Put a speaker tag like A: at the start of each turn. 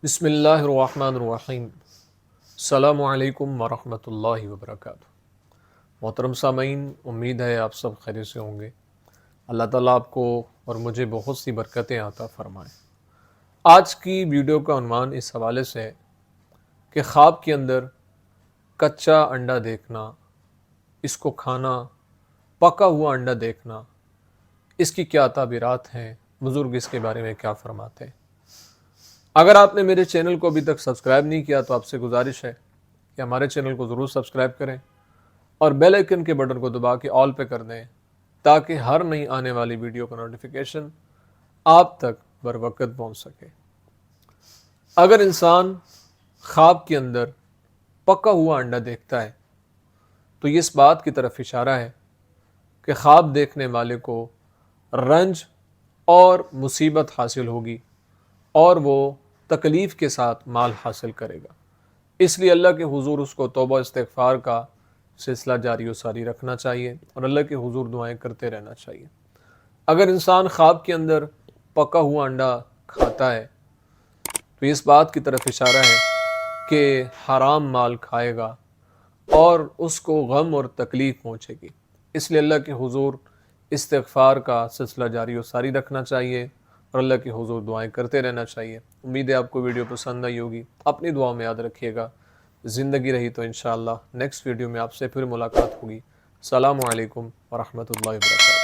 A: بسم اللہ الرحمن الرحیم۔ السلام علیکم ورحمۃ اللہ وبرکاتہ۔ محترم سامعین، امید ہے آپ سب خیریت سے ہوں گے۔ اللہ تعالیٰ آپ کو اور مجھے بہت سی برکتیں عطا فرمائیں۔ آج کی ویڈیو کا عنوان اس حوالے سے ہے کہ خواب کے اندر کچا انڈا دیکھنا، اس کو کھانا، پکا ہوا انڈا دیکھنا، اس کی کیا تعبیرات ہیں، بزرگ اس کے بارے میں کیا فرماتے ہیں۔ اگر آپ نے میرے چینل کو ابھی تک سبسکرائب نہیں کیا تو آپ سے گزارش ہے کہ ہمارے چینل کو ضرور سبسکرائب کریں اور بیل آئیکن کے بٹن کو دبا کے آل پہ کر دیں تاکہ ہر نئی آنے والی ویڈیو کا نوٹیفیکیشن آپ تک بر وقت پہنچ سکے۔ اگر انسان خواب کے اندر پکا ہوا انڈا دیکھتا ہے تو یہ اس بات کی طرف اشارہ ہے کہ خواب دیکھنے والے کو رنج اور مصیبت حاصل ہوگی اور وہ تکلیف کے ساتھ مال حاصل کرے گا۔ اس لیے اللہ کے حضور اس کو توبہ استغفار کا سلسلہ جاری و ساری رکھنا چاہیے اور اللہ کے حضور دعائیں کرتے رہنا چاہیے۔ اگر انسان خواب کے اندر پکا ہوا انڈا کھاتا ہے تو اس بات کی طرف اشارہ ہے کہ حرام مال کھائے گا اور اس کو غم اور تکلیف پہنچے گی۔ اس لیے اللہ کے حضور استغفار کا سلسلہ جاری و ساری رکھنا چاہیے اور اللہ کے حضور دعائیں کرتے رہنا چاہیے۔ امید ہے آپ کو ویڈیو پسند آئی ہوگی، اپنی دعاؤں میں یاد رکھیے گا۔ زندگی رہی تو انشاءاللہ نیکسٹ ویڈیو میں آپ سے پھر ملاقات ہوگی۔ السلام علیکم ورحمۃ اللہ وبرکاتہ۔